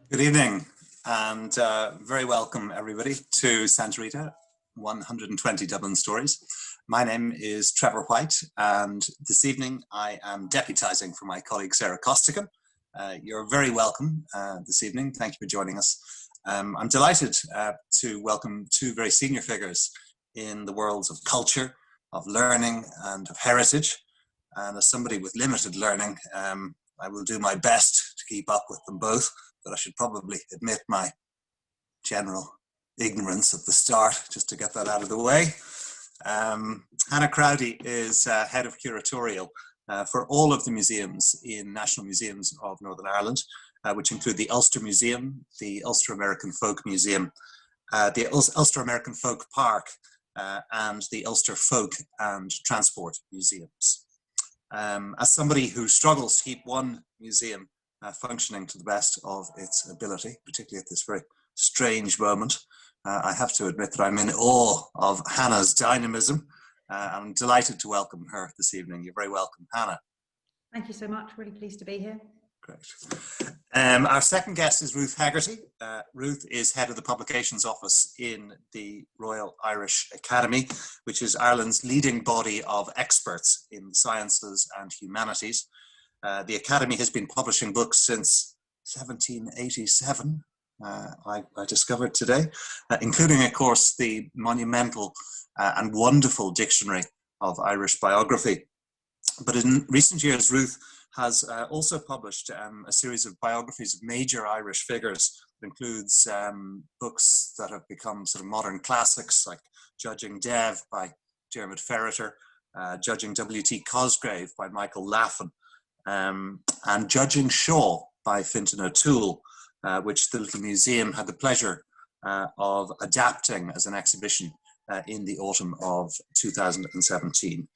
Good evening, and very welcome everybody to Santa Rita, 120 Dublin Stories. My name is Trevor White, and this evening I am deputising for my colleague Sarah Costigan. You're very welcome this evening. Thank you for joining us. I'm delighted to welcome two very senior figures in the worlds of culture, of learning, and of heritage. And as somebody with limited learning, I will do my best to keep up with them both, but I should probably admit my general ignorance at the start, just to get that out of the way. Hannah Crowdy is head of Curatorial for all of the museums in National Museums of Northern Ireland, which include the Ulster Museum, the Ulster American Folk Museum, the Ulster American Folk Park, and the Ulster Folk and Transport Museums. As somebody who struggles to keep one museum functioning to the best of its ability, particularly at this very strange moment, I have to admit that I'm in awe of Hannah's dynamism. I'm delighted to welcome her this evening. You're very welcome, Hannah. Thank you so much. Really pleased to be here. Great. Our second guest is Ruth Hegarty. Ruth is head of the publications office in the Royal Irish Academy, which is Ireland's leading body of experts in the sciences and humanities. The Academy has been publishing books since 1787, I discovered today, including, of course, the monumental and wonderful Dictionary of Irish Biography. But in recent years, Ruth has also published a series of biographies of major Irish figures. It includes books that have become sort of modern classics, like Judging Dev by Dermot Ferreter, Judging W.T. Cosgrave by Michael Laffan, and Judging Shaw by Fintan O'Toole, which the Little Museum had the pleasure of adapting as an exhibition in the autumn of 2017.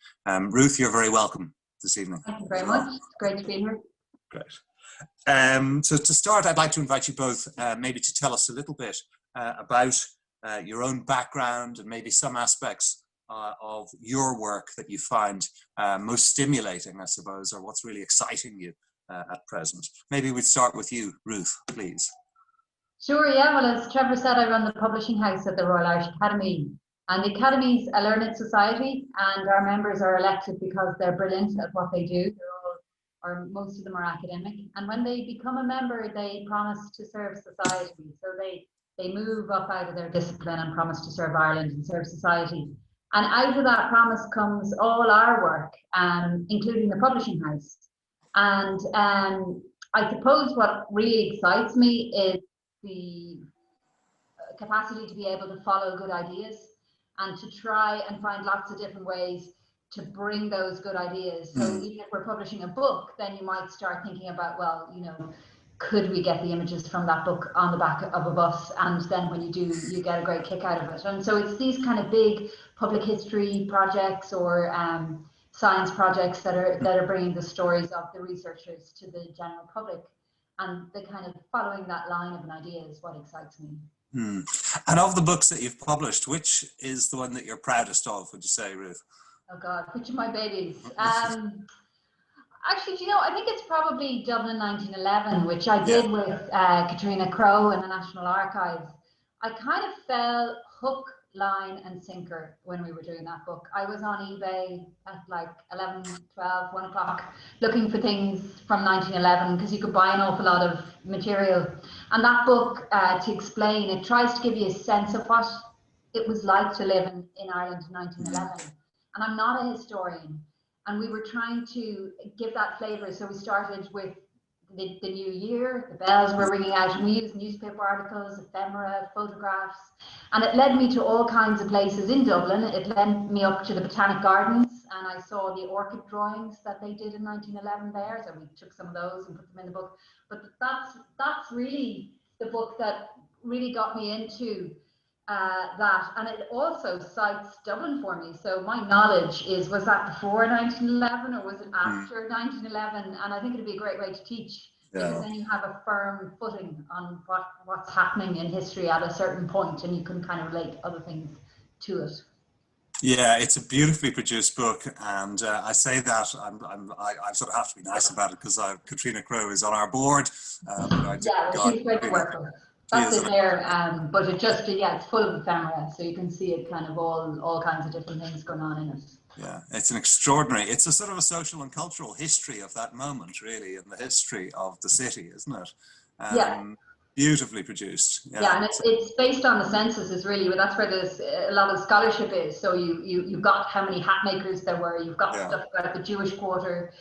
Ruth, you're very welcome this evening. Thank you very much. It's great to be here. Great. So to start, I'd like to invite you both maybe to tell us a little bit about your own background and maybe some aspects of your work that you find most stimulating, I suppose, or what's really exciting you at present. Maybe we'd start with you, Ruth, please. Sure, yeah. Well, as Trevor said, I run the publishing house at the Royal Irish Academy. And the Academy's a learned society, and our members are elected because they're brilliant at what they do. Or most of them are academic. And when they become a member, they promise to serve society. So they move up out of their discipline and promise to serve Ireland and serve society. And out of that promise comes all our work, including the publishing house. And I suppose what really excites me is the capacity to be able to follow good ideas and to try and find lots of different ways to bring those good ideas. So even if we're publishing a book, then you might start thinking about, well, you know, could we get the images from that book on the back of a bus? And then when you do, you get a great kick out of it. And so it's these kind of big public history projects or science projects that are bringing the stories of the researchers to the general public. And the kind of following that line of an idea is what excites me. And of the books that you've published, which is the one that you're proudest of, would you say, Ruth? Oh God, which of my babies? Actually, do you know, I think it's probably Dublin 1911, which I did with Katrina Crowe in the National Archives. I kind of fell hook, line and sinker when we were doing that book. I was on eBay at like 11, 12, 1 o'clock looking for things from 1911 because you could buy an awful lot of material. And that book, to explain, it tries to give you a sense of what it was like to live in Ireland in 1911. And I'm not a historian. And we were trying to give that flavour. So we started with the new year, the bells were ringing out, and we used newspaper articles, ephemera, photographs, and it led me to all kinds of places in Dublin. It led me up to the Botanic Gardens, and I saw the orchid drawings that they did in 1911 there, so we took some of those and put them in the book. But that's really the book that really got me into that, and it also cites Dublin for me. So my knowledge was that before 1911 or was it after 1911? And I think it'd be a great way to teach, because then you have a firm footing on what's happening in history at a certain point, and you can kind of relate other things to it. Yeah, it's a beautifully produced book, and I say that I sort of have to be nice about it because Katrina Crowe is on our board. Yeah, well, she's great to work with. She That's is. it there, but it just, yeah, it's full of ephemera, so you can see it kind of all kinds of different things going on in it. Yeah, it's an extraordinary, it's a sort of a social and cultural history of that moment, really, and the history of the city, isn't it? Yeah. Beautifully produced. Yeah, and it's based on the census is really, that's where there's a lot of scholarship is. So you've got how many hat makers there were, you've got stuff about the Jewish quarter,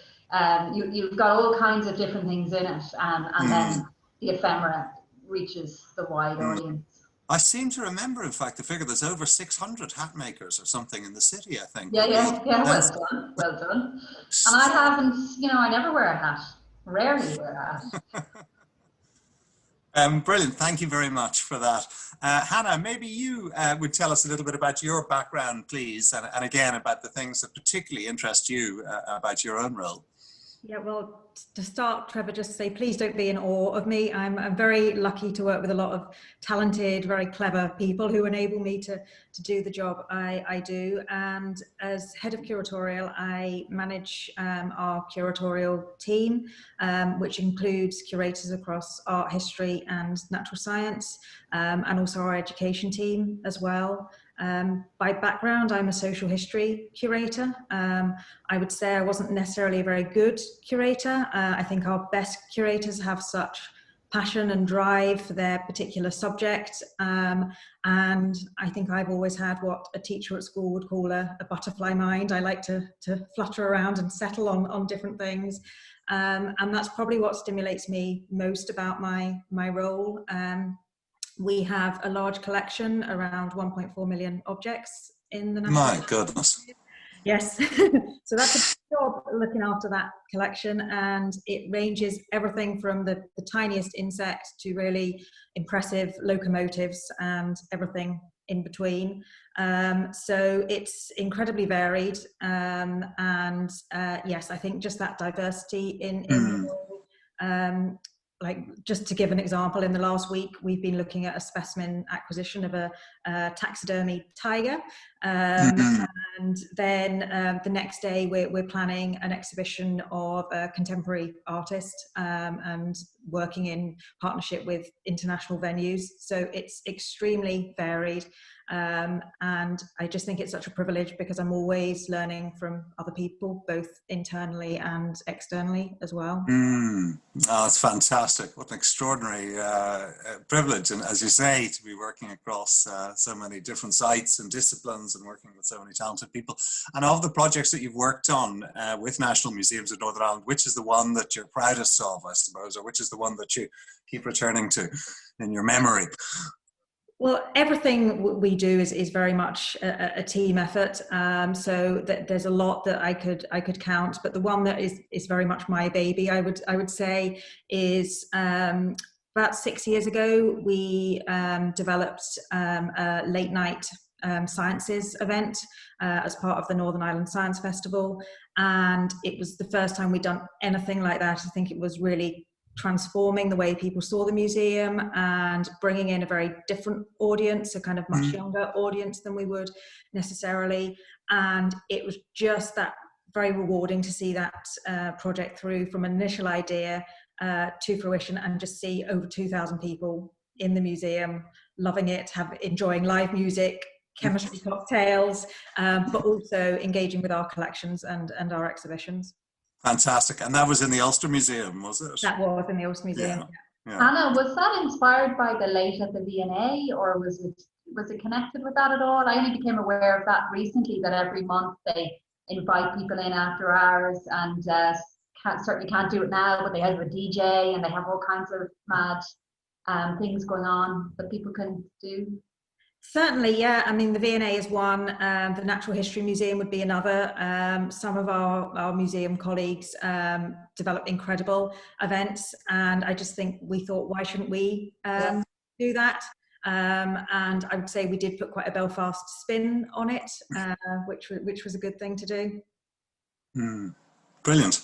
you've got all kinds of different things in it, and then the ephemera reaches the wide audience. I seem to remember, in fact, the figure there's over 600 hat makers or something in the city, I think. Yeah, well done. And I haven't, I never wear a hat, rarely wear a hat. Brilliant, thank you very much for that. Hannah, maybe you would tell us a little bit about your background, please, and again, about the things that particularly interest you about your own role. Yeah, well, to start, Trevor, just to say, please don't be in awe of me. I'm very lucky to work with a lot of talented, very clever people who enable me to do the job I do. And as head of Curatorial, I manage our curatorial team, which includes curators across art, history and natural science, and also our education team as well. By background, I'm a social history curator. I would say I wasn't necessarily a very good curator. I think our best curators have such passion and drive for their particular subject. And I think I've always had what a teacher at school would call a butterfly mind. I like to flutter around and settle on different things. And that's probably what stimulates me most about my role. We have a large collection, around 1.4 million objects in the National My goodness. Yes, so that's a job looking after that collection, and it ranges everything from the tiniest insect to really impressive locomotives and everything in between. So it's incredibly varied, and yes, I think just that diversity in like, just to give an example, in the last week, we've been looking at a specimen acquisition of a taxidermy tiger. And then the next day, we're planning an exhibition of a contemporary artist and working in partnership with international venues. So it's extremely varied. And I just think it's such a privilege because I'm always learning from other people, both internally and externally as well. Oh, it's fantastic. What an extraordinary privilege. And as you say, to be working across so many different sites and disciplines and working with so many talented people. And of the projects that you've worked on with National Museums of Northern Ireland, which is the one that you're proudest of, I suppose, or which is the one that you keep returning to in your memory? Well, everything we do is very much a team effort. So there's a lot that I could count, but the one that is very much my baby, I would say, is about 6 years ago we developed a late night sciences event as part of the Northern Ireland Science Festival, and it was the first time we'd done anything like that. I think it was really transforming the way people saw the museum and bringing in a very different audience, a kind of much younger audience than we would necessarily. And it was just that very rewarding to see that project through from an initial idea to fruition, and just see over 2,000 people in the museum loving it, enjoying live music, chemistry cocktails, but also engaging with our collections and our exhibitions. Fantastic. And that was in the Ulster Museum, was it? That was in the Ulster Museum. Yeah. Anna, was that inspired by the late at the V&A, or was it connected with that at all? I only became aware of that recently, that every month they invite people in after hours, and certainly can't do it now, but they have a DJ and they have all kinds of mad things going on that people can do. Certainly, yeah. I mean, the V&A is one. The Natural History Museum would be another. Some of our museum colleagues develop incredible events, and I just think we thought, why shouldn't we do that? And I would say we did put quite a Belfast spin on it, which was a good thing to do. Brilliant.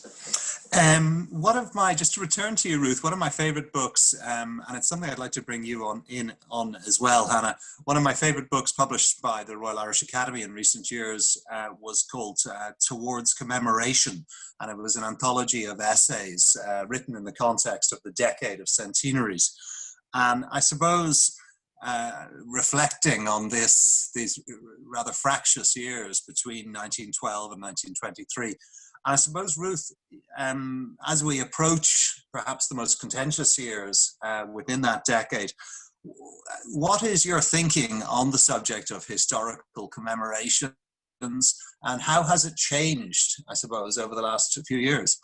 just to return to you, Ruth, one of my favorite books, and it's something I'd like to bring you on as well, Hannah. One of my favorite books published by the Royal Irish Academy in recent years was called Towards Commemoration, and it was an anthology of essays written in the context of the decade of centenaries. And I suppose reflecting on these rather fractious years between 1912 and 1923, I suppose, Ruth, as we approach perhaps the most contentious years within that decade, what is your thinking on the subject of historical commemorations, and how has it changed, I suppose, over the last few years?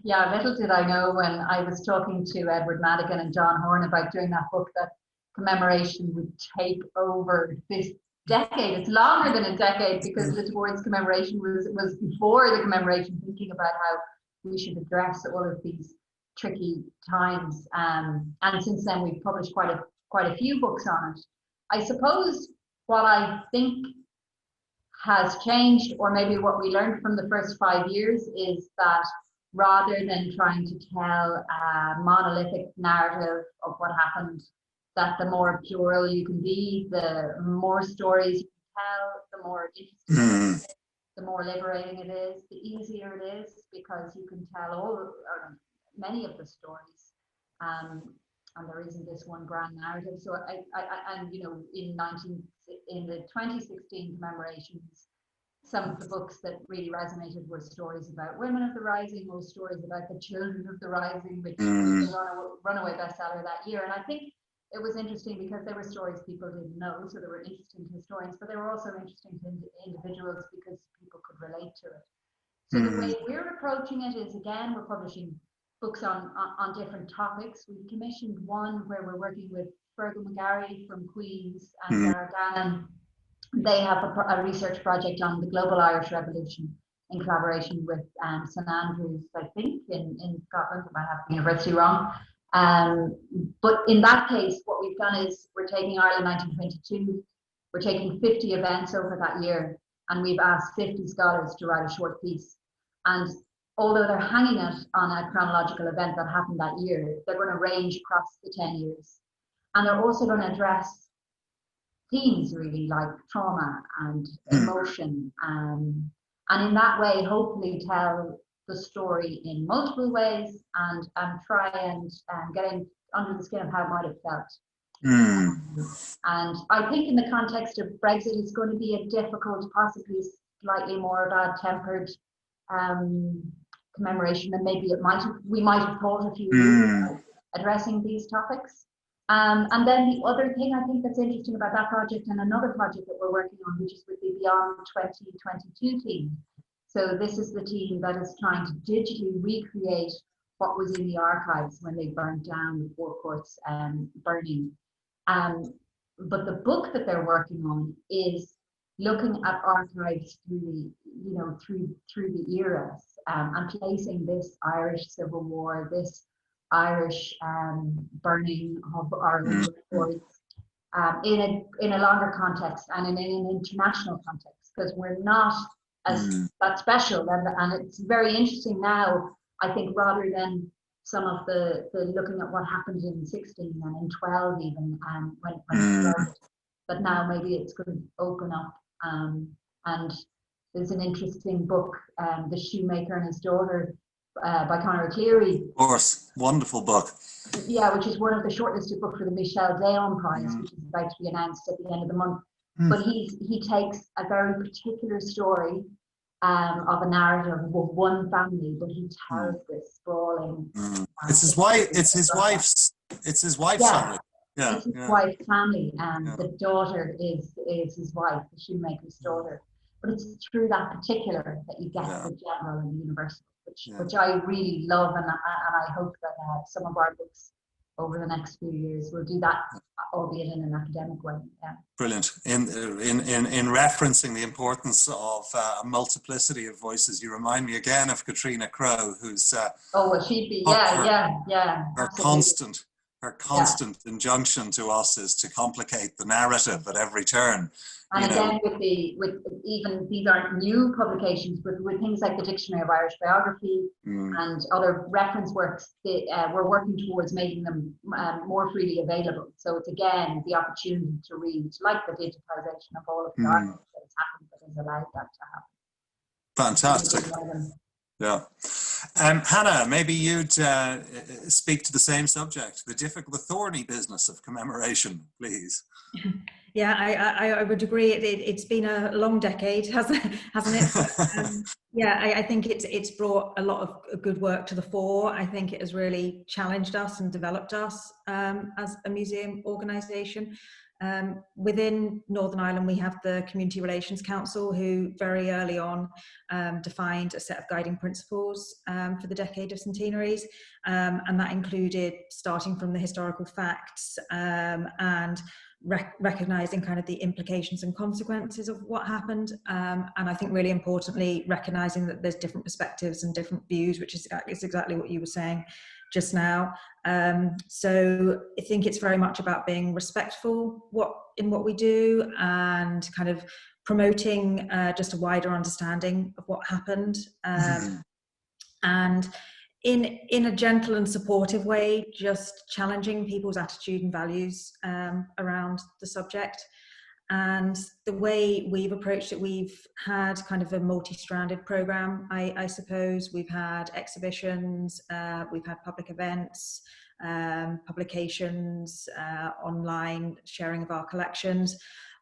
Yeah, little did I know when I was talking to Edward Madigan and John Horn about doing that book that commemoration would take over this decade. It's longer than a decade, because the Towards Commemoration was before the commemoration, thinking about how we should address all of these tricky times. And since then, we've published quite a few books on it. I suppose what I think has changed, or maybe what we learned from the first 5 years, is that rather than trying to tell a monolithic narrative of what happened, that the more plural you can be, the more stories you can tell, the more interesting it is, the more liberating it is, the easier it is, because you can tell all or many of the stories, and there isn't this one grand narrative. So and you know, in the 2016 commemorations, some of the books that really resonated were stories about women of the rising, or stories about the children of the rising, which was a runaway bestseller that year. And I think it was interesting because there were stories people didn't know, so they were interesting to historians, but they were also interesting to individuals because people could relate to it. So the way we're approaching it is, again, we're publishing books on different topics. We've commissioned one where we're working with Fergal McGarry from Queen's and Sarah Gannon. They have a research project on the global Irish Revolution in collaboration with St Andrews, I think, in Scotland. I might have the university wrong. But in that case, what we've done is we're taking Ireland 1922, we're taking 50 events over that year, and we've asked 50 scholars to write a short piece. And although they're hanging it on a chronological event that happened that year, they're going to range across the 10 years. And they're also going to address themes, really, like trauma and emotion, and in that way, hopefully tell the story in multiple ways, and try and get in under the skin of how it might have felt. And I think in the context of Brexit, it's going to be a difficult, possibly slightly more bad-tempered commemoration than maybe we might have thought a few years ago, addressing these topics. And then the other thing I think that's interesting about that project, and another project that we're working on, which is with the Beyond 2022 team. So this is the team that is trying to digitally recreate what was in the archives when they burnt down the Four Courts burning. But the book that they're working on is looking at archives through the eras, and placing this Irish Civil War, this Irish burning of our reports in a longer context and in an international context, because we're not as that special, and it's very interesting now, I think, rather than some of the looking at what happened in 16 and in 12 even, when it started, but now maybe it's going to open up, and there's an interesting book, The Shoemaker and His Daughter, by Conor Cleary. Of course, wonderful book. Yeah, which is one of the shortlisted books for the Michel Léon Prize, which is about to be announced at the end of the month. But he takes a very particular story of a narrative of one family, but he tells this sprawling. It's his wife. It's his wife's. It's his wife's family. Yeah, it's his wife's family, and the daughter is his wife, the shoemaker's daughter. But it's through that particular that you get the general and the universal, which I really love, and I hope that some of our books over the next few years will do that, albeit in an academic way. Yeah. Brilliant. In referencing the importance of a multiplicity of voices, you remind me again of Catriona Crowe, who's she'd be her constant her constant injunction to us is to complicate the narrative at every turn. And again, with even, these aren't new publications, but with things like the Dictionary of Irish Biography and other reference works, we're working towards making them more freely available. So it's again the opportunity to read, like the digitization of all of the articles that has happened, that has allowed that to happen. Fantastic. Yeah. Hannah, maybe you'd speak to the same subject, the thorny business of commemoration, please. Yeah, I would agree. It's been a long decade, hasn't it? Yeah, I think it's brought a lot of good work to the fore. I think it has really challenged us and developed us as a museum organisation. Within Northern Ireland, we have the Community Relations Council, who very early on defined a set of guiding principles for the decade of centenaries, and that included starting from the historical facts and recognizing kind of the implications and consequences of what happened, and I think really importantly recognizing that there's different perspectives and different views, which is exactly what you were saying just now. So I think it's very much about being respectful in what we do, and kind of promoting just a wider understanding of what happened, and in a gentle and supportive way, just challenging people's attitude and values around the subject. And the way we've approached it, we've had kind of a multi-stranded program, I suppose. We've had exhibitions, we've had public events, publications, online sharing of our collections.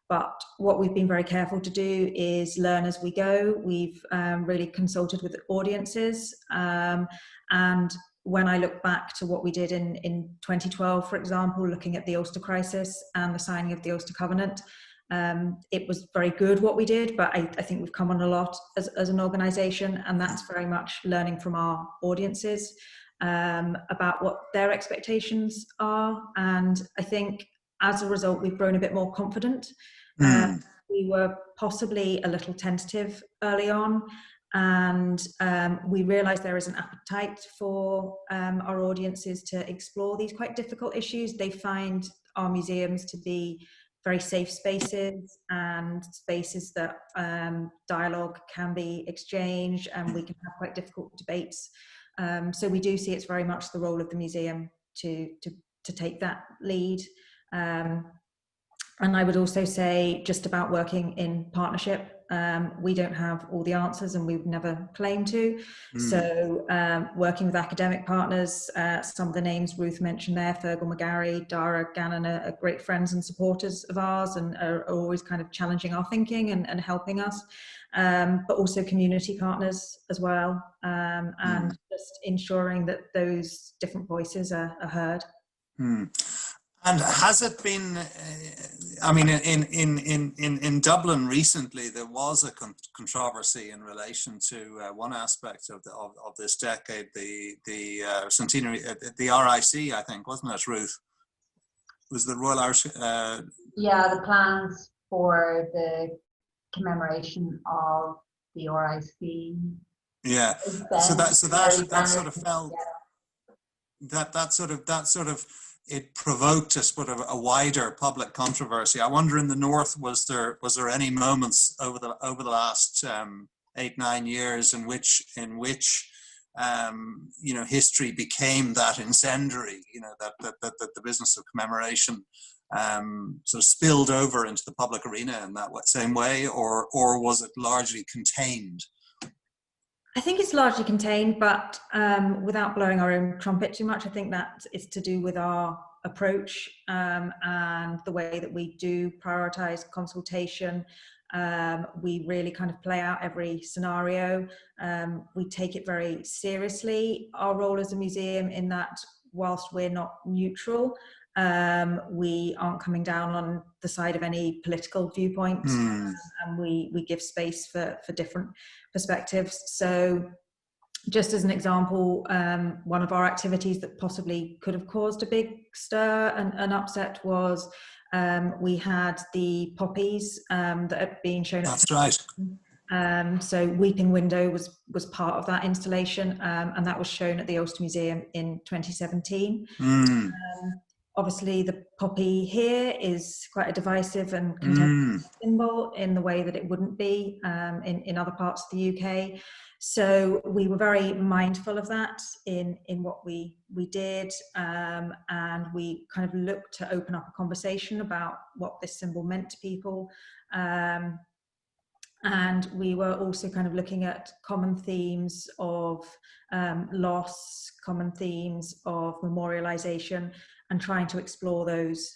But what we've been very careful to do is learn as we go. We've really consulted with audiences. And when I look back to what we did in 2012, for example, looking at the Ulster Crisis and the signing of the Ulster Covenant, it was very good what we did, but I think we've come on a lot as an organisation, and that's very much learning from our audiences about what their expectations are. And I think as a result, we've grown a bit more confident. We were possibly a little tentative early on, and we realised there is an appetite for our audiences to explore these quite difficult issues. They find our museums to be very safe spaces, and spaces that dialogue can be exchanged, and we can have quite difficult debates. So we do see it's very much the role of the museum to take that lead. And I would also say just about working in partnership. We don't have all the answers, and we've never claimed to. So working with academic partners, some of the names Ruth mentioned there, Fergal McGarry, Dara Gannon, are great friends and supporters of ours, and are always kind of challenging our thinking and helping us. But also community partners as well, and just ensuring that those different voices are heard. And has it been, I mean, in Dublin recently, there was a controversy in relation to one aspect of this decade, the centenary, the RIC, I think, wasn't it, Ruth? Was the Royal Irish? Yeah, the plans for the commemoration of the RIC. Yeah, so that sort of felt, that sort of it provoked a sort of a wider public controversy. I wonder in the North, was there any moments over the last 8-9 years in which history became that incendiary, that the business of commemoration sort of spilled over into the public arena in that same way, or was it largely contained? I think it's largely contained, but without blowing our own trumpet too much, I think that is to do with our approach and the way that we do prioritise consultation. We really kind of play out every scenario. We take it very seriously, our role as a museum, in that whilst we're not neutral, we aren't coming down on the side of any political viewpoint, and we give space for different perspectives. So just as an example, one of our activities that possibly could have caused a big stir and upset was we had the poppies that are being shown. That's right. So Weeping Window was part of that installation, and that was shown at the Ulster Museum in 2017. obviously the poppy here is quite a divisive and contemporary symbol in the way that it wouldn't be in other parts of the UK. So we were very mindful of that in what we did, and we kind of looked to open up a conversation about what this symbol meant to people. And we were also kind of looking at common themes of loss, common themes of memorialization, and trying to explore those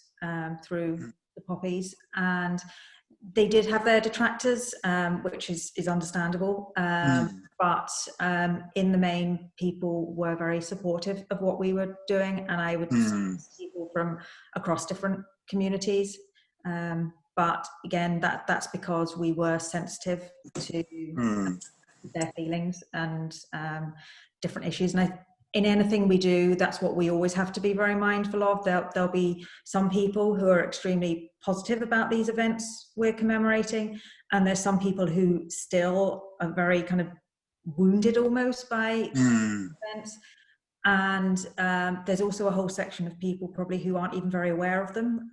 through the poppies. And they did have their detractors, which is understandable. But in the main, people were very supportive of what we were doing, and I would say people from across different communities. But again, that's because we were sensitive to their feelings and different issues. And in anything we do, that's what we always have to be very mindful of. There'll be some people who are extremely positive about these events we're commemorating, and there's some people who still are very kind of wounded almost by events. And there's also a whole section of people probably who aren't even very aware of them.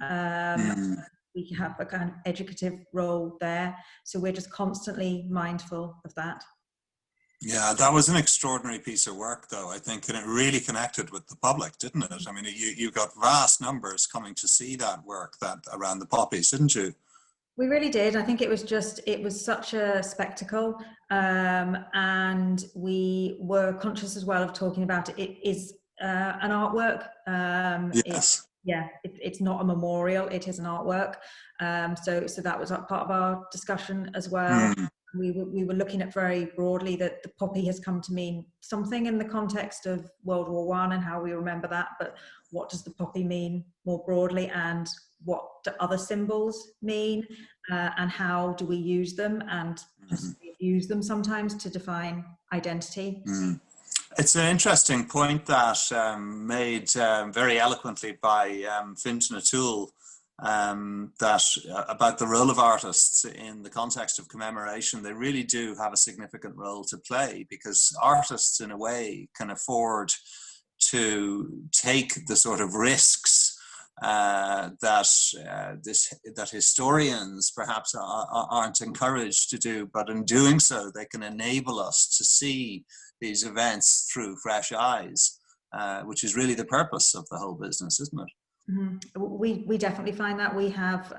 We have a kind of educative role there, so we're just constantly mindful of that. Yeah, that was an extraordinary piece of work, though, I think, and it really connected with the public, didn't it? I mean, you got vast numbers coming to see that work around the poppies, didn't you? We really did. I think it was such a spectacle, and we were conscious as well of talking about it. It is an artwork. Yes. It's not a memorial, it is an artwork. So that was part of our discussion as well. We were looking at very broadly that the poppy has come to mean something in the context of World War I and how we remember that, but what does the poppy mean more broadly, and what do other symbols mean, and how do we use them and use them sometimes to define identity. It's an interesting point that made very eloquently by Fintan O'Toole, that about the role of artists in the context of commemoration. They really do have a significant role to play, because artists in a way can afford to take the sort of risks that historians perhaps aren't encouraged to do, but in doing so they can enable us to see these events through fresh eyes, which is really the purpose of the whole business, isn't it? We definitely find that. We have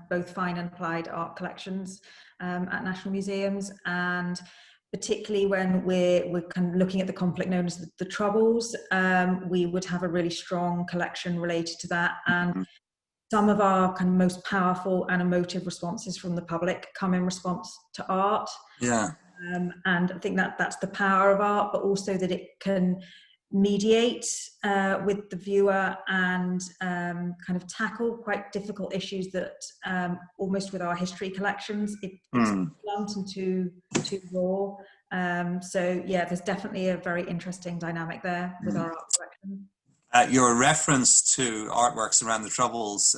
both fine and applied art collections at national museums, and particularly when we're kind of looking at the conflict known as the Troubles, we would have a really strong collection related to that. And some of our kind of most powerful and emotive responses from the public come in response to art. Yeah. And I think that's the power of art, but also that it can mediate with the viewer and kind of tackle quite difficult issues that almost with our history collections, it's blunt and too raw. So yeah, there's definitely a very interesting dynamic there with our art collection. Your reference to artworks around the Troubles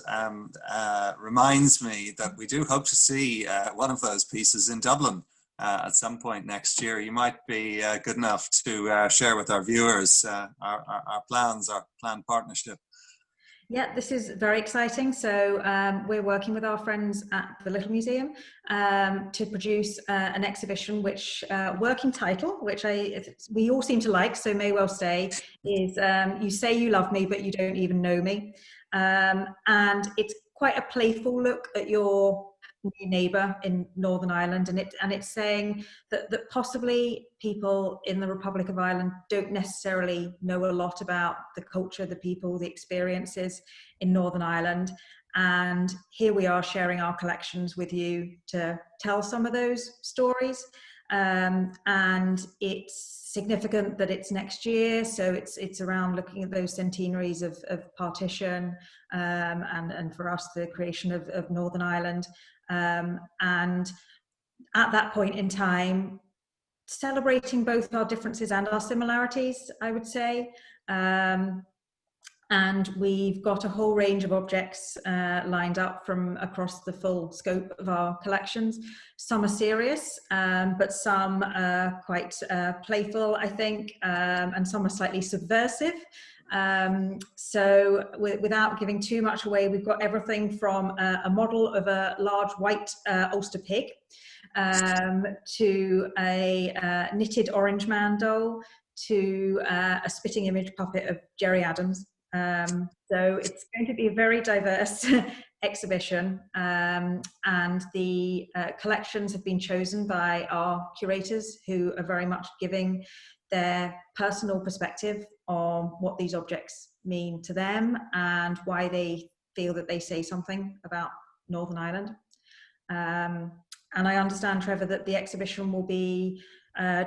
reminds me that we do hope to see one of those pieces in Dublin at some point next year. You might be good enough to share with our viewers our planned partnership. Yeah, this is very exciting. So we're working with our friends at the Little Museum to produce an exhibition which, working title, which we all seem to like, so may well stay, is You Say You Love Me, But You Don't Even Know Me. And it's quite a playful look at your new neighbour in Northern Ireland, and it's saying that possibly people in the Republic of Ireland don't necessarily know a lot about the culture, the people, the experiences in Northern Ireland, and here we are sharing our collections with you to tell some of those stories. And it's significant that it's next year, so it's around looking at those centenaries of partition, and for us the creation of Northern Ireland. And at that point in time, celebrating both our differences and our similarities, I would say. And we've got a whole range of objects lined up from across the full scope of our collections. Some are serious, but some are quite playful, I think, and some are slightly subversive. So without giving too much away, we've got everything from a model of a large white Ulster pig to a knitted orange man doll to a spitting image puppet of Gerry Adams. So it's going to be a very diverse exhibition, and the collections have been chosen by our curators, who are very much giving their personal perspective on what these objects mean to them and why they feel that they say something about Northern Ireland. And I understand, Trevor, that the exhibition will be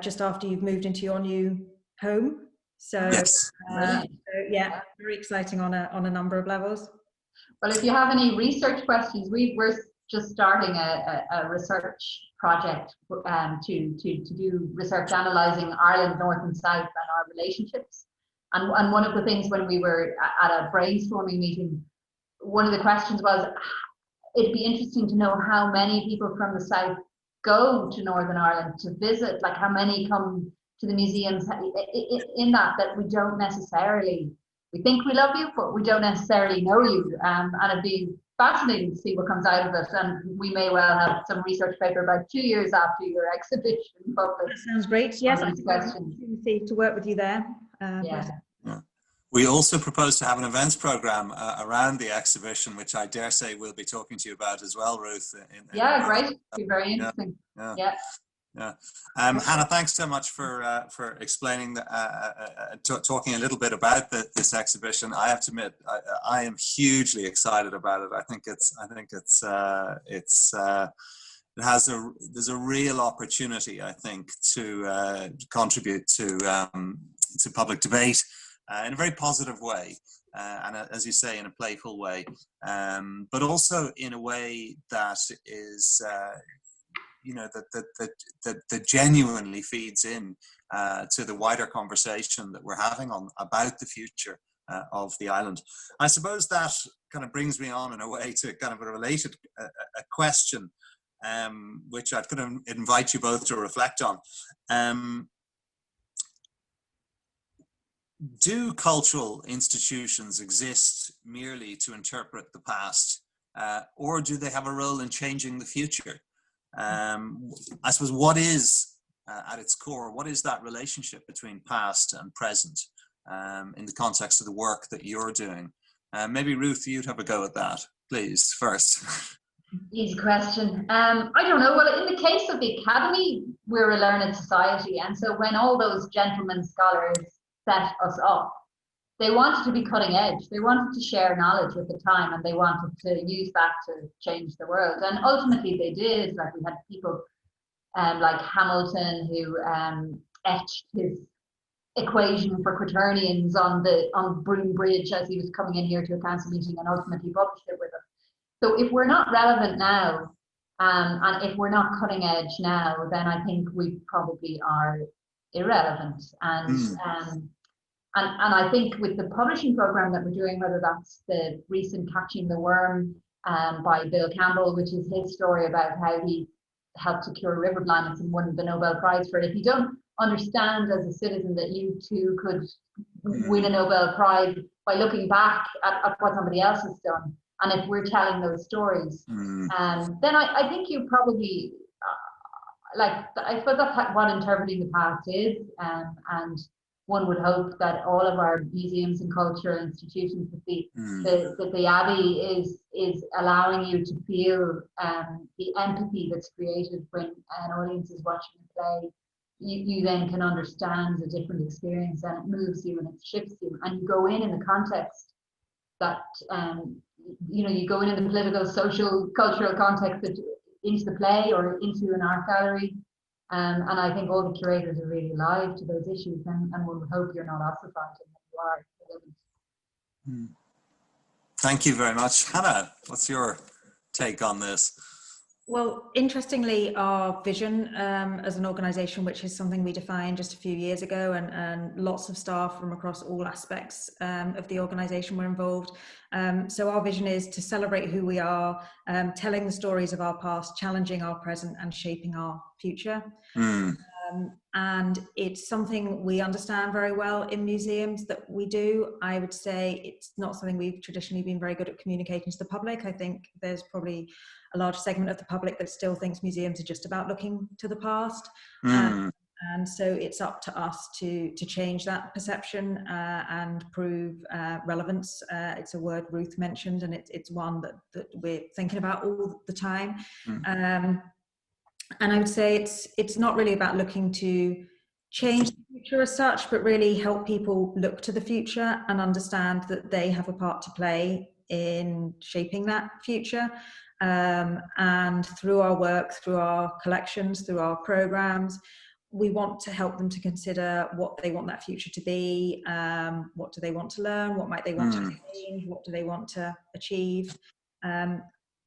just after you've moved into your new home. So, yes. so yeah, very exciting on a number of levels. Well, if you have any research questions, we're just starting a research project to do research analysing Ireland, North and South, and our relationships. And one of the things when we were at a brainstorming meeting, one of the questions was, it'd be interesting to know how many people from the South go to Northern Ireland to visit, like how many come to the museums in that we don't necessarily, we think we love you, but we don't necessarily know you. And it'd be fascinating to see what comes out of it. And we may well have some research paper about 2 years after your exhibition published. That sounds great. Yes, These questions. to work with you there. Yeah. We also propose to have an events program around the exhibition, which I dare say we'll be talking to you about as well, Ruth. Yeah, great. It'd be very interesting. Yeah. Hannah, thanks so much for explaining, talking a little bit about this exhibition. I have to admit, I am hugely excited about it. I think there's a real opportunity, I think, to contribute to public debate in a very positive way, and as you say, in a playful way, but also in a way that is, that genuinely feeds in to the wider conversation that we're having about the future of the island. I suppose that kind of brings me on in a way to kind of a related a question, which I'd kind of invite you both to reflect on. Do cultural institutions exist merely to interpret the past, or do they have a role in changing the future? I suppose what is, at its core, what is that relationship between past and present in the context of the work that you're doing? Maybe Ruth, you'd have a go at that, please, first. Easy question. I don't know. Well, in the case of the Academy, we're a learned society. And so when all those gentlemen scholars set us up, they wanted to be cutting edge. They wanted to share knowledge at the time, and they wanted to use that to change the world. And ultimately they did. Like, we had people like Hamilton, who etched his equation for quaternions on Broome Bridge as he was coming in here to a council meeting, and ultimately published it with us. So if we're not relevant now, and if we're not cutting edge now, then I think we probably are irrelevant. And I think with the publishing program that we're doing, whether that's the recent Catching the Worm by Bill Campbell, which is his story about how he helped to cure river blindness and won the Nobel Prize for it. If you don't understand as a citizen that you too could win a Nobel Prize by looking back at what somebody else has done, and if we're telling those stories, then I think you probably, I suppose that's what interpreting the past is, and one would hope that all of our museums and cultural institutions, that the Abbey is allowing you to feel the empathy that's created when an audience is watching a play. You then can understand a different experience, and it moves you and it shifts you, and you go in the context that you go in the political, social, cultural context into the play or into an art gallery. And I think all the curators are really alive to those issues, and we'll hope you're not ossified and that you are. Thank you very much. Hannah, what's your take on this? Well, interestingly, our vision as an organisation, which is something we defined just a few years ago, and lots of staff from across all aspects of the organisation were involved. So our vision is to celebrate who we are, telling the stories of our past, challenging our present and shaping our future. And it's something we understand very well in museums that we do. I would say it's not something we've traditionally been very good at communicating to the public. I think there's probably a large segment of the public that still thinks museums are just about looking to the past. And so it's up to us to change that perception and prove relevance. It's a word Ruth mentioned, and it's one that we're thinking about all the time. And I would say it's not really about looking to change the future as such, but really help people look to the future and understand that they have a part to play in shaping that future. And through our work, through our collections, through our programs, we want to help them to consider what they want that future to be, what do they want to learn, what might they want to change, what do they want to achieve.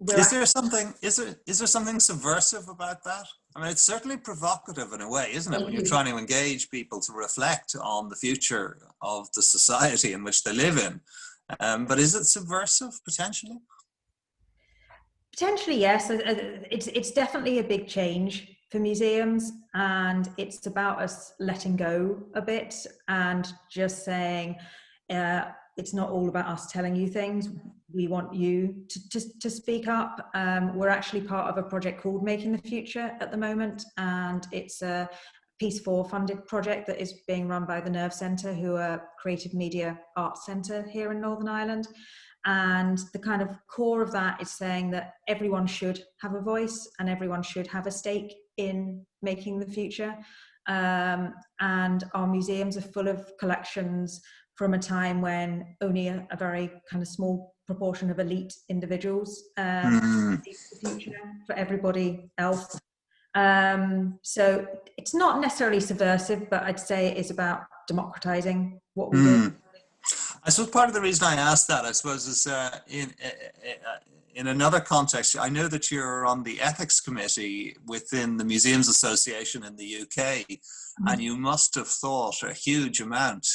Is there something subversive about that? I mean, it's certainly provocative in a way, isn't it? When you're trying to engage people to reflect on the future of the society in which they live in. But is it subversive potentially? Potentially, yes. It's definitely a big change for museums, and it's about us letting go a bit and just saying, it's not all about us telling you things. We want you to speak up. We're actually part of a project called Making the Future at the moment, and it's a Piece 4 funded project that is being run by the Nerve Centre, who are a creative media arts centre here in Northern Ireland. And the kind of core of that is saying that everyone should have a voice and everyone should have a stake in making the future. And our museums are full of collections from a time when only a very kind of small proportion of elite individuals see the future for everybody else. So it's not necessarily subversive, but I'd say it is about democratizing what we do. I suppose part of the reason I asked that, I suppose, is in another context. I know that you're on the ethics committee within the Museums Association in the UK, and you must have thought a huge amount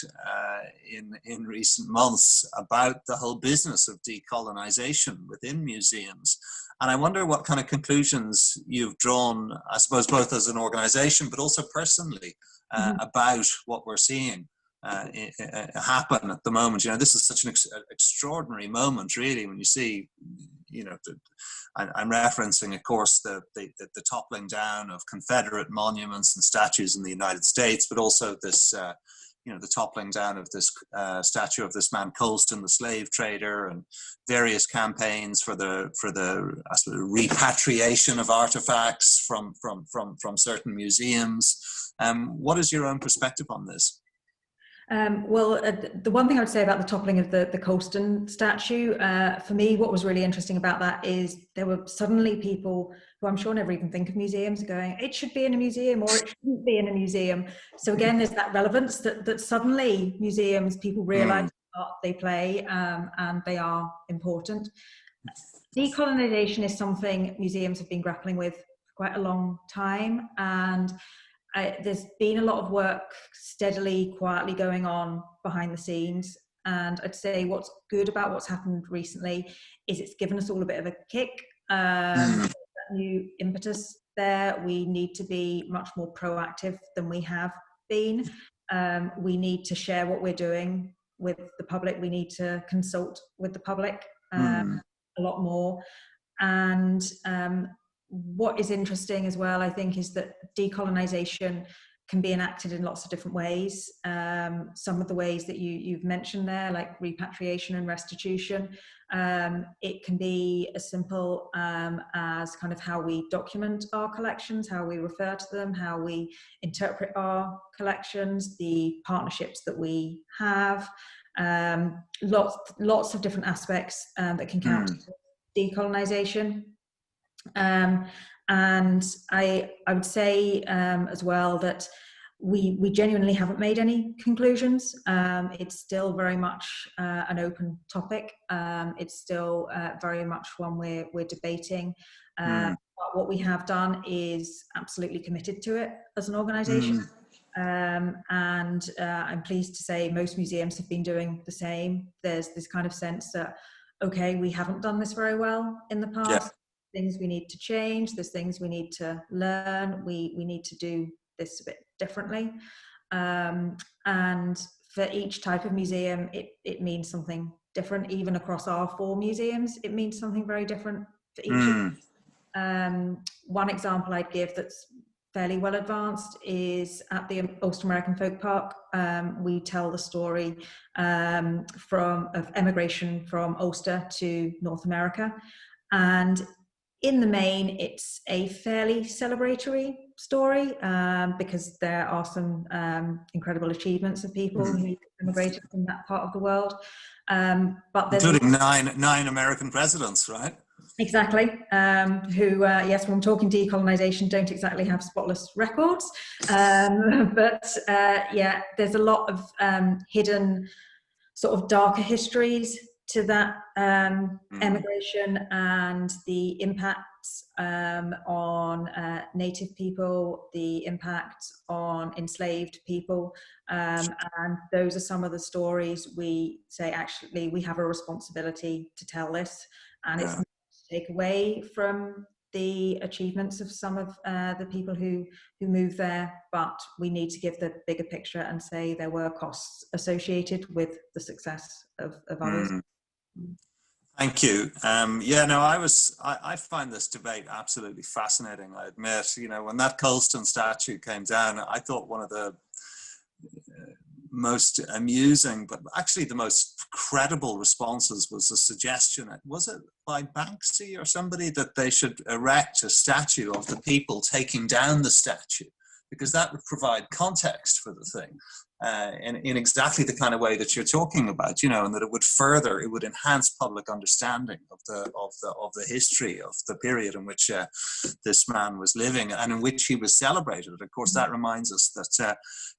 in recent months about the whole business of decolonisation within museums. And I wonder what kind of conclusions you've drawn, I suppose, both as an organisation, but also personally, about what we're seeing happen at the moment. You know, this is such an extraordinary moment, really, when you see, you know, I'm referencing, of course, the toppling down of Confederate monuments and statues in the United States, but also this, you know, the toppling down of this statue of this man Colston, the slave trader, and various campaigns for the I suppose, repatriation of artifacts from certain museums. What is your own perspective on this? Well, the one thing I would say about the toppling of the Colston statue, for me, what was really interesting about that is there were suddenly people who I'm sure never even think of museums going, it should be in a museum or it shouldn't be in a museum. So again, there's that relevance that suddenly museums, people realise the part they play, and they are important. Decolonisation is something museums have been grappling with for quite a long time, and there's been a lot of work steadily, quietly going on behind the scenes. And I'd say what's good about what's happened recently is it's given us all a bit of a kick. That new impetus there. We need to be much more proactive than we have been. We need to share what we're doing with the public. We need to consult with the public a lot more. And what is interesting as well, I think, is that decolonisation can be enacted in lots of different ways. Some of the ways that you've mentioned there, like repatriation and restitution, it can be as simple as kind of how we document our collections, how we refer to them, how we interpret our collections, the partnerships that we have, lots of different aspects that can count decolonisation. And I would say as well that we genuinely haven't made any conclusions. It's still very much an open topic. It's still very much one we're debating. But what we have done is absolutely committed to it as an organisation. And I'm pleased to say most museums have been doing the same. There's this kind of sense that, okay, we haven't done this very well in the past. Things we need to change, there's things we need to learn, we need to do this a bit differently. And for each type of museum, it means something different. Even across our 4 museums, it means something very different for each of them. One example I'd give that's fairly well advanced is at the Ulster American Folk Park. We tell the story of emigration from Ulster to North America, and in the main it's a fairly celebratory story, because there are some incredible achievements of people who immigrated from that part of the world, but including nine American presidents, right? Exactly. Who, yes, when we're talking decolonisation, don't exactly have spotless records. But yeah, there's a lot of hidden sort of darker histories to that emigration and the impacts on native people, the impact on enslaved people. And those are some of the stories we say, actually, we have a responsibility to tell this. And it's take away from the achievements of some of the people who moved there, but we need to give the bigger picture and say there were costs associated with the success of others. Thank you. Yeah, no, I find this debate absolutely fascinating, I admit. You know, when that Colston statue came down, I thought one of the most amusing, but actually the most credible responses was a suggestion, was it by Banksy or somebody, that they should erect a statue of the people taking down the statue, because that would provide context for the thing in exactly the kind of way that you're talking about, you know, and that it would enhance public understanding of the history of the period in which this man was living and in which he was celebrated. Of course, that reminds us that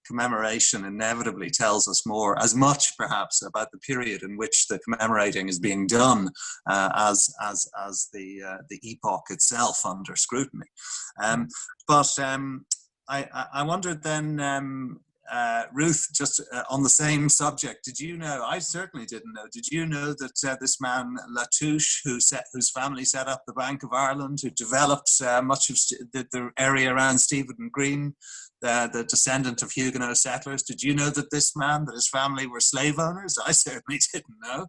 commemoration inevitably tells us more, as much perhaps, about the period in which the commemorating is being done as the epoch itself under scrutiny. But I wondered then, Ruth, just on the same subject, did you know, I certainly didn't know, did you know that this man Latouche, whose family set up the Bank of Ireland, who developed much of the area around Stephen Green, the descendant of Huguenot settlers, did you know that this man, that his family were slave owners? I certainly didn't know.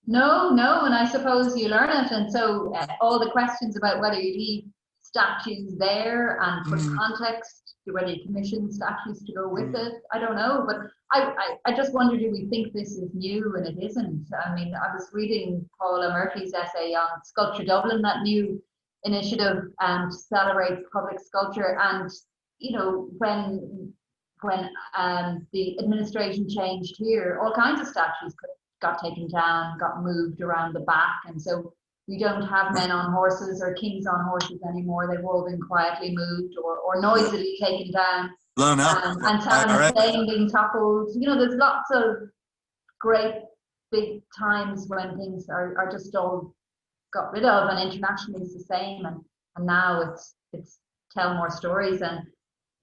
No, and I suppose you learn it, and so all the questions about whether you leave statues there and put context, whether you commission statues to go with it, I don't know, but I just wonder, do we think this is new? And it isn't. I mean, I was reading Paula Murphy's essay on Sculpture Dublin, that new initiative to celebrate public sculpture, and you know, when the administration changed here, all kinds of statues got taken down, got moved around the back, and so we don't have men on horses or kings on horses anymore. They've all been quietly moved or noisily taken down. Blown up. And Talon Plain being toppled. You know, there's lots of great big times when things are just all got rid of, and internationally it's the same. And now it's tell more stories. And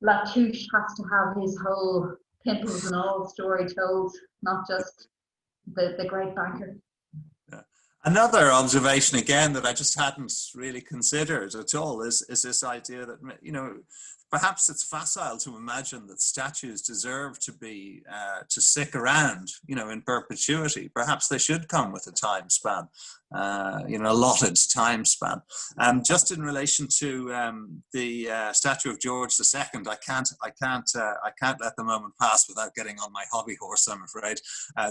Latouche has to have his whole pimples and all story told, not just the great banker. Another observation, again, that I just hadn't really considered at all is this idea that, you know, perhaps it's facile to imagine that statues deserve to be, to stick around, you know, in perpetuity. Perhaps they should come with a time span, you know, allotted time span. Just in relation to the statue of George II, I can't let the moment pass without getting on my hobby horse, I'm afraid.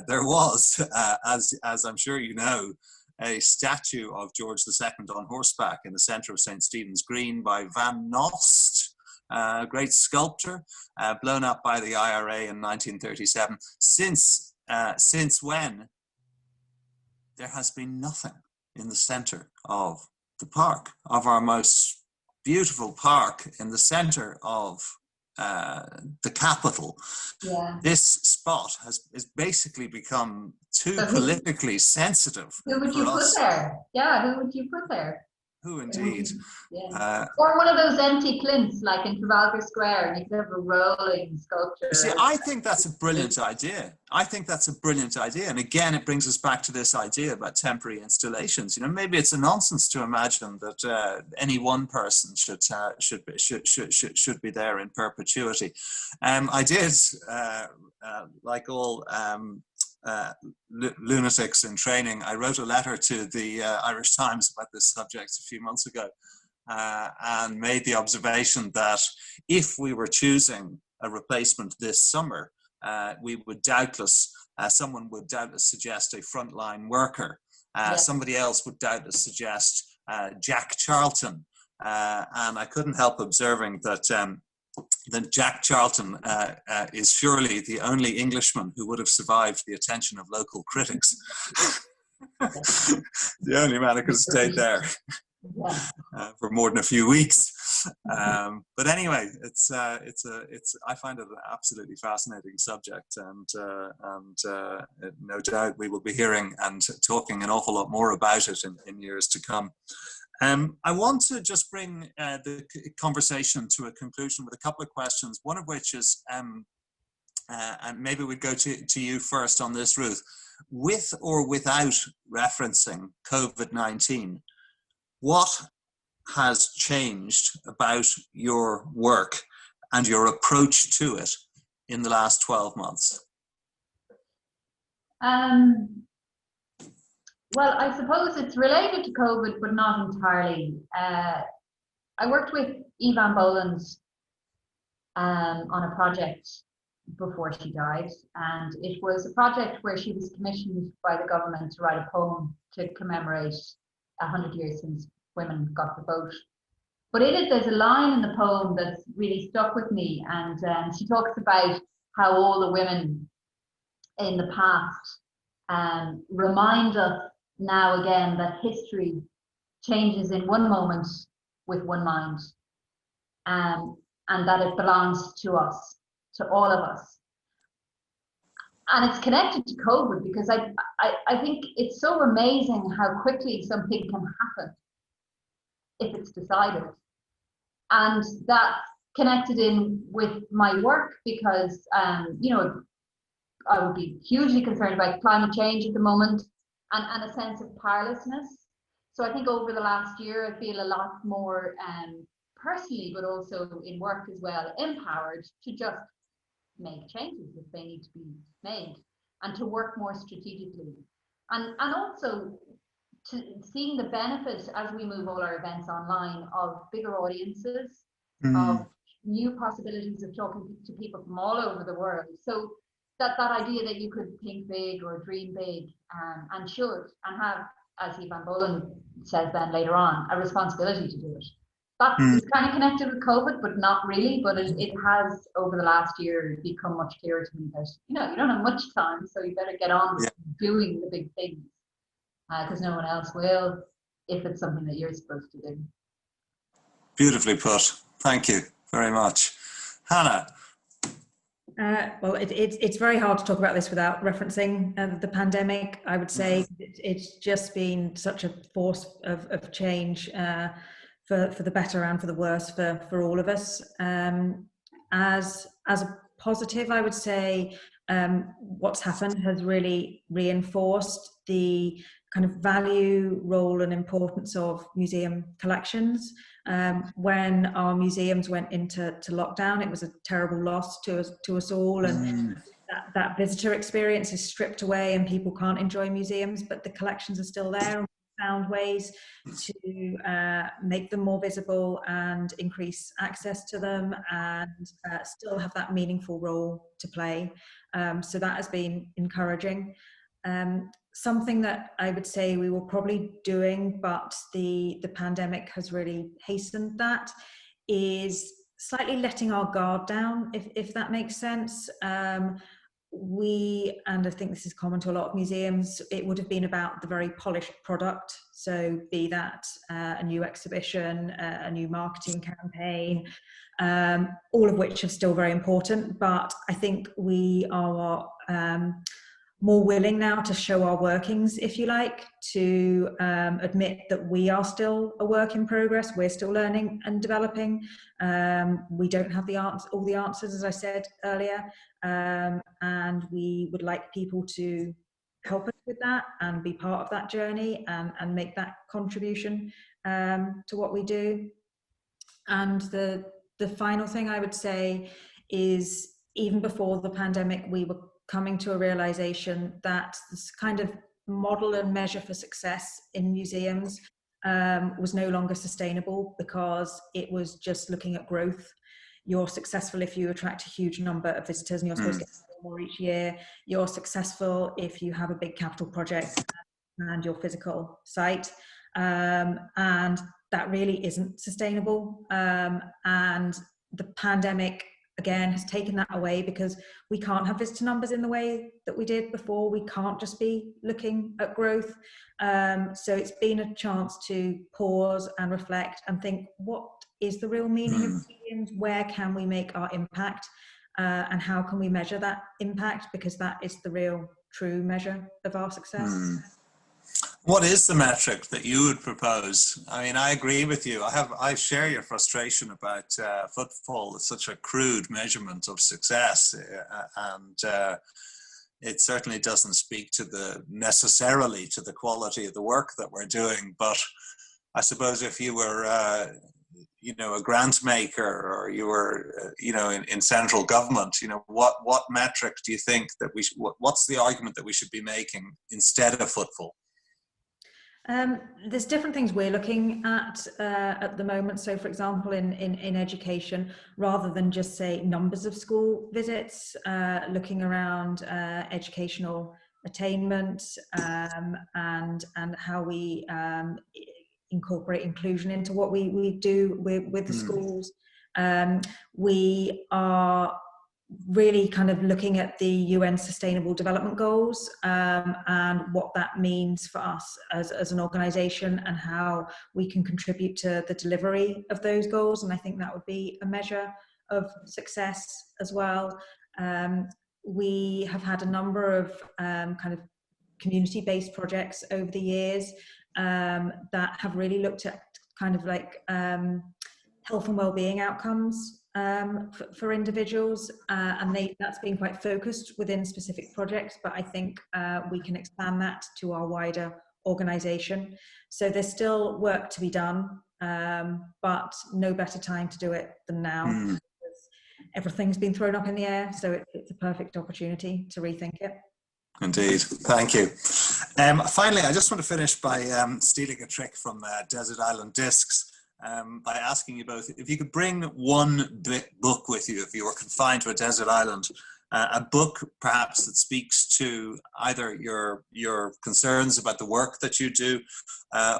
There was, as I'm sure you know, a statue of George II on horseback in the centre of St. Stephen's Green by Van Nost, a great sculptor, blown up by the IRA in 1937. Since when, there has been nothing in the centre of the park, of our most beautiful park in the centre of the capital. Yeah. This spot has basically become too politically sensitive. Who would you put there? Yeah, who would you put there? Who indeed? Yeah. Or one of those empty plinths, like in Trafalgar Square, and you could have a rolling sculpture. See, I think that's a brilliant idea. I think that's a brilliant idea. And again, it brings us back to this idea about temporary installations. You know, maybe it's a nonsense to imagine that any one person should be there in perpetuity. I did, like all lunatics in training, I wrote a letter to the Irish Times about this subject a few months ago, and made the observation that if we were choosing a replacement this summer, we would doubtless, someone would doubtless suggest a frontline worker. Somebody else would doubtless suggest Jack Charlton. And I couldn't help observing that Jack Charlton is surely the only Englishman who would have survived the attention of local critics. The only man who could have stayed there for more than a few weeks. But anyway, I find it an absolutely fascinating subject, and no doubt we will be hearing and talking an awful lot more about it in years to come. I want to just bring the conversation to a conclusion with a couple of questions, one of which is, and maybe we'd go to you first on this, Ruth. With or without referencing COVID-19, what has changed about your work and your approach to it in the last 12 months? Well, I suppose it's related to COVID, but not entirely. I worked with Evan Boland's on a project before she died, and it was a project where she was commissioned by the government to write a poem to commemorate 100 years since women got the vote. But in it, there's a line in the poem that's really stuck with me, and she talks about how all the women in the past remind us now again that history changes in one moment with one mind, and that it belongs to us, to all of us. And it's connected to COVID, because I think it's so amazing how quickly something can happen if it's decided. And that's connected in with my work, because you know, I would be hugely concerned about climate change at the moment, and a sense of powerlessness. So I think over the last year, I feel a lot more personally, but also in work as well, empowered to just make changes if they need to be made, and to work more strategically. And also to seeing the benefit, as we move all our events online, of bigger audiences, of new possibilities of talking to people from all over the world. So that idea that you could think big or dream big, and should, and have, as Evan Boland says then later on, a responsibility to do it. That is kind of connected with COVID, but not really. But it has, over the last year, become much clearer to me that, you know, you don't have much time, so you better get on with doing the big things, because no one else will, if it's something that you're supposed to do. Beautifully put. Thank you very much. Hannah. Well, it's very hard to talk about this without referencing the pandemic. I would say it's just been such a force of change for the better and for the worse for all of us. As a positive, I would say what's happened has really reinforced the kind of value, role and importance of museum collections. When our museums went into lockdown, it was a terrible loss to us all, and that visitor experience is stripped away and people can't enjoy museums, but the collections are still there, and we found ways to make them more visible and increase access to them, and still have that meaningful role to play. So that has been encouraging. Something that I would say we were probably doing, but the pandemic has really hastened that, is slightly letting our guard down, if that makes sense. And I think this is common to a lot of museums, it would have been about the very polished product. So be that a new exhibition, a new marketing campaign, all of which are still very important. But I think we are more willing now to show our workings, if you like, to admit that we are still a work in progress. We're still learning and developing. We don't have all the answers, as I said earlier, and we would like people to help us with that and be part of that journey and make that contribution to what we do. And the final thing I would say is, even before the pandemic, we were coming to a realization that this kind of model and measure for success in museums was no longer sustainable, because it was just looking at growth. You're successful if you attract a huge number of visitors, and you're supposed to get more each year. You're successful if you have a big capital project and your physical site. And that really isn't sustainable. And the pandemic, again, has taken that away, because we can't have visitor numbers in the way that we did before. We can't just be looking at growth. So it's been a chance to pause and reflect and think, what is the real meaning of museums? Where can we make our impact? And how can we measure that impact? Because that is the real, true measure of our success. What is the metric that you would propose? I mean, I agree with you. I share your frustration about footfall. It's such a crude measurement of success, and it certainly doesn't speak to necessarily to the quality of the work that we're doing. But I suppose if you were, a grant maker, or you were, in central government, what metric do you think that what's the argument that we should be making instead of footfall? There's different things we're looking at the moment. So, for example, in education, rather than just say numbers of school visits, looking around educational attainment and how we incorporate inclusion into what we do with the schools. We are really kind of looking at the UN Sustainable Development Goals and what that means for us as an organisation, and how we can contribute to the delivery of those goals. And I think that would be a measure of success as well. We have had a number of kind of community-based projects over the years that have really looked at kind of like health and well-being outcomes for individuals, and that's been quite focused within specific projects, but I think we can expand that to our wider organisation. So there's still work to be done, but no better time to do it than now. Because everything's been thrown up in the air, so it's a perfect opportunity to rethink it. Indeed, thank you. Finally, I just want to finish by stealing a trick from Desert Island Discs. By asking you both, if you could bring one book with you, if you were confined to a desert island, a book perhaps that speaks to either your concerns about the work that you do,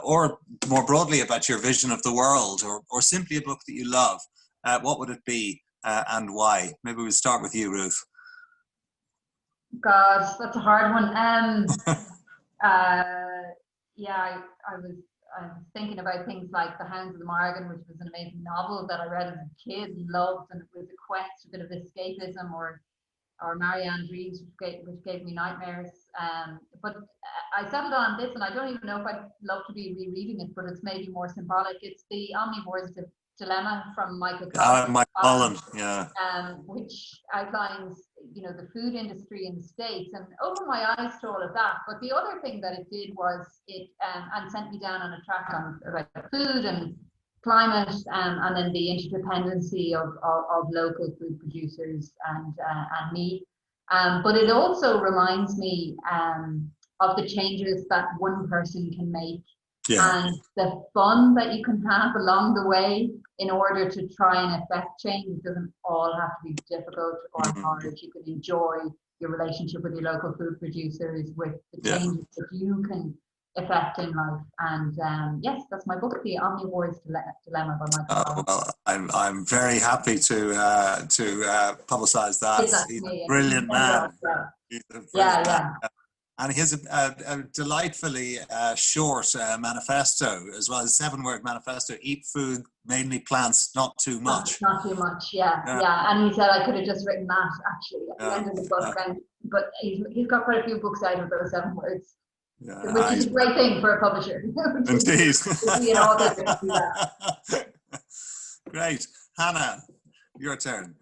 or more broadly about your vision of the world, or simply a book that you love, what would it be and why? Maybe we'll start with you, Ruth. God, that's a hard one. I was thinking about things like The Hounds of the Margan, which was an amazing novel that I read as a kid and loved, and it was a quest, a bit of escapism, or Marianne Reeves, which gave me nightmares. But I settled on this, and I don't even know if I'd love to be rereading it, but it's maybe more symbolic. It's The Omnivore's Dilemma from Michael Cullen, yeah. Which outlines, the food industry in the States, and opened my eyes to all of that. But the other thing that it did was it and sent me down on a track about food and climate, and then the interdependency of local food producers and me. But it also reminds me of the changes that one person can make. Yeah. And the fun that you can have along the way in order to try and affect change. It doesn't all have to be difficult or hard. You can enjoy your relationship with your local food producers, with the changes that you can affect in life. And yes, that's my book, The Omnivore's Dilemma by Michael. Well, I'm very happy to publicise that. He's a brilliant man. Yeah. And he has a delightfully short manifesto, as well as a 7-word manifesto: eat food, mainly plants, not too much. Not too much, yeah. And he said I could have just written that, actually, at the end of the book. And but he's got quite a few books out of those 7 words, Yeah, which is a great thing for a publisher. Indeed. To be an author that can do that. Great. Hannah, your turn.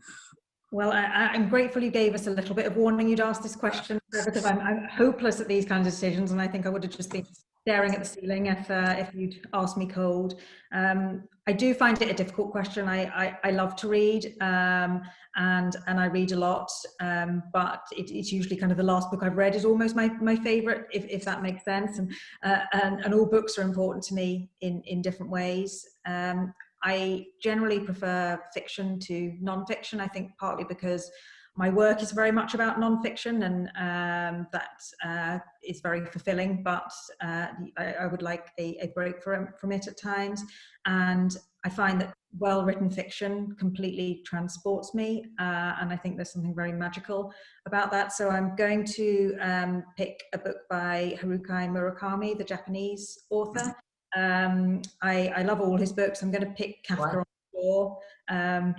Well, I'm grateful you gave us a little bit of warning you'd ask this question, because I'm hopeless at these kinds of decisions, and I think I would have just been staring at the ceiling if you'd asked me cold. I do find it a difficult question. I love to read, and I read a lot, but it's usually kind of the last book I've read is almost my favourite, if that makes sense. And all books are important to me in different ways. I generally prefer fiction to non-fiction, I think partly because my work is very much about non-fiction, and that is very fulfilling, but I would like a break from it at times. And I find that well-written fiction completely transports me, and I think there's something very magical about that. So I'm going to pick a book by Harukai Murakami, the Japanese author. I love all his books. I'm going to pick Kafka on the Shore,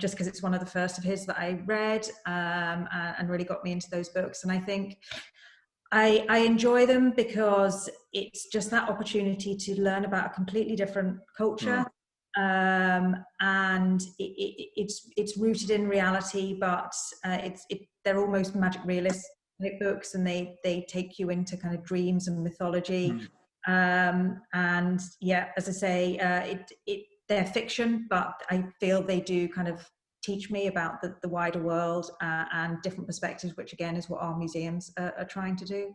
just because it's one of the first of his that I read, and really got me into those books. And I think I enjoy them because it's just that opportunity to learn about a completely different culture. And it's rooted in reality, but they're almost magic realist books, and they take you into kind of dreams and mythology. And yeah, as I say, they're fiction, but I feel they do kind of teach me about the wider world, and different perspectives, which again is what our museums are trying to do.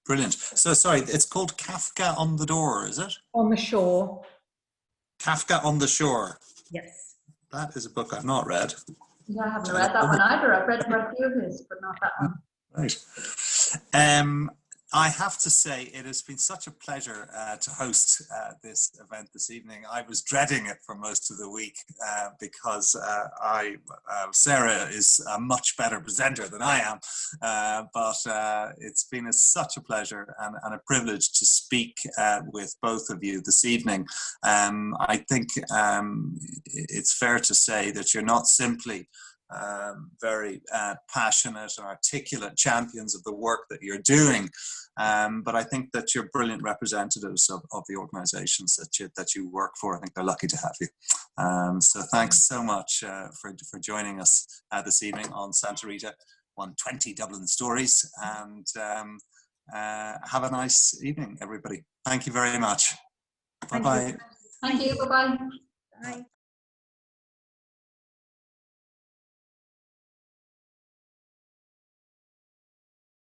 Brilliant. So sorry, it's called Kafka on the Door, is it? On the Shore. Kafka on the Shore. Yes. That is a book I've not read. Yeah, I haven't read that one either. I've read quite a few of his, but not that one. Right. I have to say, it has been such a pleasure to host this event this evening. I was dreading it for most of the week because Sarah is a much better presenter than I am, but it's been such a pleasure and a privilege to speak with both of you this evening. I think it's fair to say that you're not simply very passionate and articulate champions of the work that you're doing, but I think that you're brilliant representatives of the organisations that you work for. I think they're lucky to have you. So thanks so much for joining us this evening on Santa Rita 120 Dublin Stories, and have a nice evening, everybody. Thank you very much. Bye-bye. Thank you. Bye-bye. Bye.